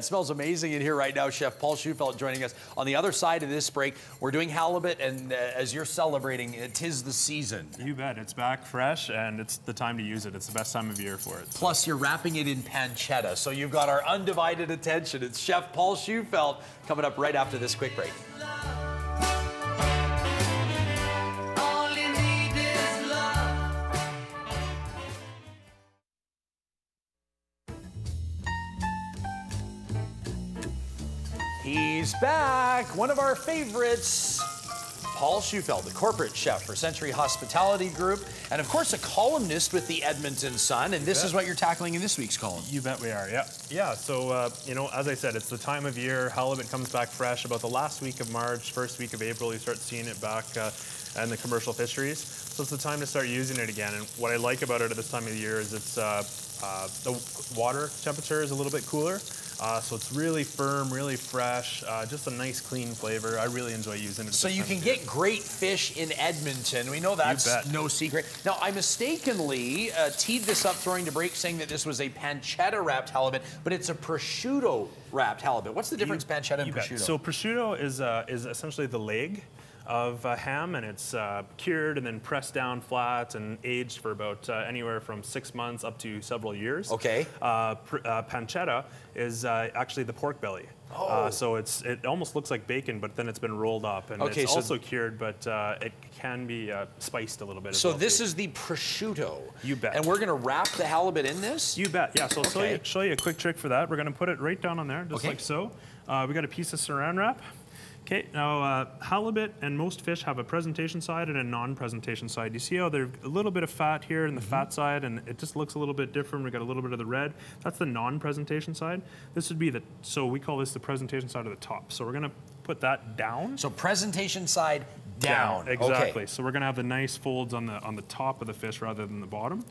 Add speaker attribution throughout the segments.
Speaker 1: It smells amazing in here right now. Chef Paul Schufelt joining us. On the other side of this break, we're doing halibut, and as you're celebrating, 'tis the season.
Speaker 2: You bet. It's back fresh, and it's the time to use it. It's the best time of year for it.
Speaker 1: Plus, you're wrapping it in pancetta, so you've got our undivided attention. It's Chef Paul Schufelt coming up right after this quick break. He's back, one of our favorites, Paul Schufelt, the corporate chef for Century Hospitality Group, and of course a columnist with the Edmonton Sun, and this is what you're tackling in this week's column.
Speaker 2: You bet we are, yeah. Yeah, so, you know, as I said, it's the time of year. Halibut comes back fresh about the last week of March, first week of April, you start seeing it back in the commercial fisheries. So it's the time to start using it again, and what I like about it at this time of the year is it's the water temperature is a little bit cooler. So it's really firm, really fresh, just a nice clean flavor. I really enjoy using it.
Speaker 1: So you can get great fish in Edmonton. We know that's no secret. Now, I mistakenly teed this up throwing to break saying that this was a pancetta wrapped halibut, but it's a prosciutto wrapped halibut. What's the difference, pancetta and prosciutto?
Speaker 2: So prosciutto is essentially the leg of ham, and it's cured and then pressed down flat and aged for about anywhere from 6 months up to several years.
Speaker 1: Okay.
Speaker 2: Pancetta is actually the pork belly. Oh. So it almost looks like bacon, but then it's been rolled up, and it's also cured, but it can be spiced a little bit.
Speaker 1: So this is the prosciutto.
Speaker 2: You bet.
Speaker 1: And we're going to wrap the halibut in this?
Speaker 2: You bet. Yeah. So I'll show you a quick trick for that. We're going to put it right down on there, just like so. We got a piece of saran wrap. Okay, now halibut and most fish have a presentation side and a non-presentation side. You see how there's a little bit of fat here in the fat side, and it just looks a little bit different. We got a little bit of the red. That's the non-presentation side. This would be so we call this the presentation side of the top. So we're gonna put that down.
Speaker 1: So presentation side down.
Speaker 2: Exactly.
Speaker 1: Okay.
Speaker 2: So we're gonna have the nice folds on the top of the fish rather than the bottom.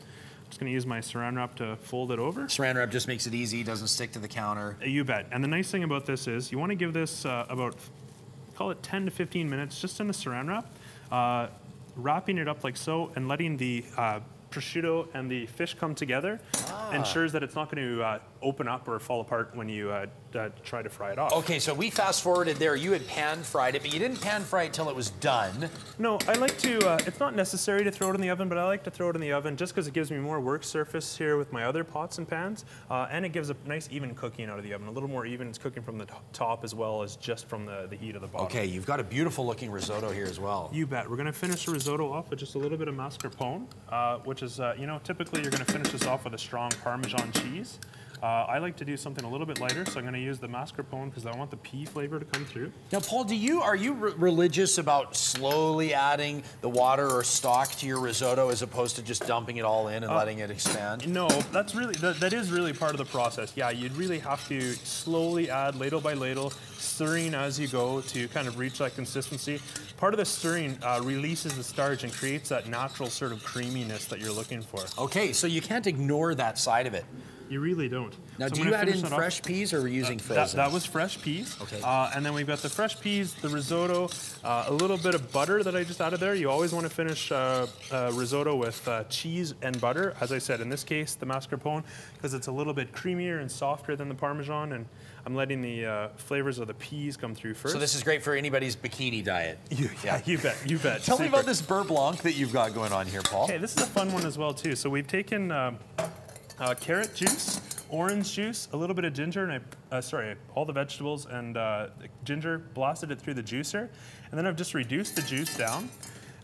Speaker 2: Just gonna use my saran wrap to fold it over.
Speaker 1: Saran wrap just makes it easy, doesn't stick to the counter.
Speaker 2: You bet. And the nice thing about this is you wanna give this about, call it 10 to 15 minutes just in the saran wrap, wrapping it up like so and letting the prosciutto and the fish come together ensures that it's not going to open up or fall apart when you try to fry it off.
Speaker 1: Okay, so we fast forwarded there. You had pan fried it, but you didn't pan fry it till it was done.
Speaker 2: No, I like to, it's not necessary to throw it in the oven, but I like to throw it in the oven just because it gives me more work surface here with my other pots and pans, and it gives a nice even cooking out of the oven, a little more even. It's cooking from the top as well as just from the heat of the bottom.
Speaker 1: Okay, you've got a beautiful looking risotto here as well.
Speaker 2: You bet. We're going to finish the risotto off with just a little bit of mascarpone, which is, you know, typically you're going to finish this off with a strong Parmesan cheese. I like to do something a little bit lighter, so I'm going to use the mascarpone because I want the pea flavor to come through.
Speaker 1: Now, Paul, are you religious about slowly adding the water or stock to your risotto as opposed to just dumping it all in and letting it expand?
Speaker 2: No, that is really part of the process. Yeah, you'd really have to slowly add ladle by ladle, stirring as you go to kind of reach that consistency. Part of the stirring releases the starch and creates that natural sort of creaminess that you're looking for.
Speaker 1: Okay, so you can't ignore that side of it.
Speaker 2: You really don't.
Speaker 1: Now, so do you add in fresh peas or are we using frozen?
Speaker 2: That was fresh peas.
Speaker 1: Okay.
Speaker 2: And then we've got the fresh peas, the risotto, a little bit of butter that I just added there. You always want to finish risotto with cheese and butter. As I said, in this case, the mascarpone, because it's a little bit creamier and softer than the Parmesan, and I'm letting the flavors of the peas come through first.
Speaker 1: So this is great for anybody's bikini diet.
Speaker 2: Yeah, you bet, you bet.
Speaker 1: Tell me about this beurre blanc that you've got going on here, Paul.
Speaker 2: Okay, this is a fun one as well, too. So we've taken carrot juice, orange juice, a little bit of ginger, and all the vegetables and ginger, blasted it through the juicer, and then I've just reduced the juice down.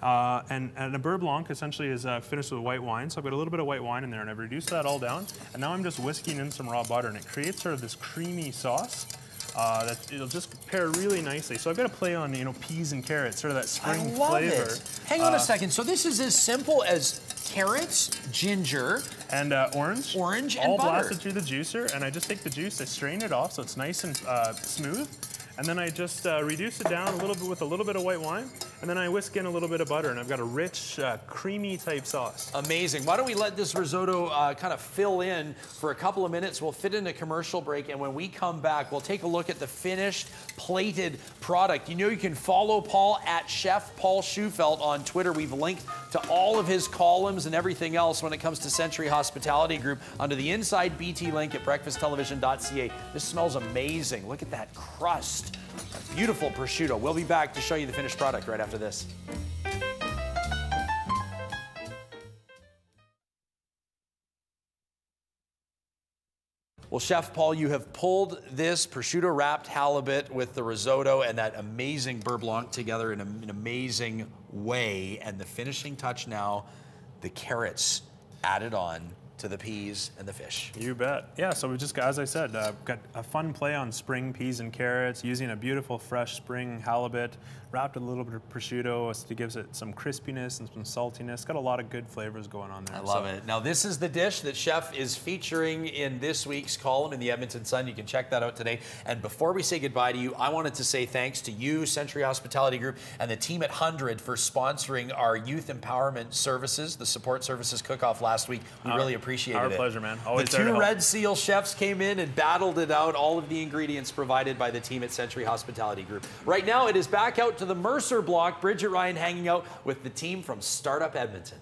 Speaker 2: And a beurre blanc essentially is finished with white wine, so I've got a little bit of white wine in there, and I've reduced that all down, and now I'm just whisking in some raw butter, and it creates sort of this creamy sauce that it'll just pair really nicely. So I've got to play on, you know, peas and carrots, sort of that spring flavor.
Speaker 1: It. Hang on a second. So this is as simple as carrots, ginger,
Speaker 2: and orange,
Speaker 1: and
Speaker 2: all
Speaker 1: butter.
Speaker 2: blasted through the juicer, and I just take the juice, I strain it off so it's nice and smooth, and then I just reduce it down a little bit with a little bit of white wine, And then I whisk in a little bit of butter, and I've got a rich, creamy type sauce.
Speaker 1: Amazing. Why don't we let this risotto kind of fill in for a couple of minutes? We'll fit in a commercial break, and when we come back, we'll take a look at the finished plated product. You know, you can follow Paul at Chef Paul Schufelt on Twitter. We've linked to all of his columns and everything else when it comes to Century Hospitality Group under the Inside BT link at breakfasttelevision.ca. This smells amazing. Look at that crust. A beautiful prosciutto. We'll be back to show you the finished product right after this. Well, Chef Paul, you have pulled this prosciutto-wrapped halibut with the risotto and that amazing beurre blanc together in an amazing way. And the finishing touch now, the carrots added on to the peas and the fish.
Speaker 2: You bet. Yeah, so we just got, as I said, got a fun play on spring peas and carrots, using a beautiful fresh spring halibut, wrapped with a little bit of prosciutto to give it some crispiness and some saltiness. Got a lot of good flavors going on there.
Speaker 1: I love it. Now, this is the dish that Chef is featuring in this week's column in the Edmonton Sun. You can check that out today. And before we say goodbye to you, I wanted to say thanks to you, Century Hospitality Group, and the team at 100 for sponsoring our youth empowerment services, the support services cook-off last week. We really appreciated it.
Speaker 2: Our pleasure, man. Always
Speaker 1: the two Red Seal chefs came in and battled it out, all of the ingredients provided by the team at Century Hospitality Group. Right now, it is back out to the Mercer block. Bridget Ryan hanging out with the team from Startup Edmonton.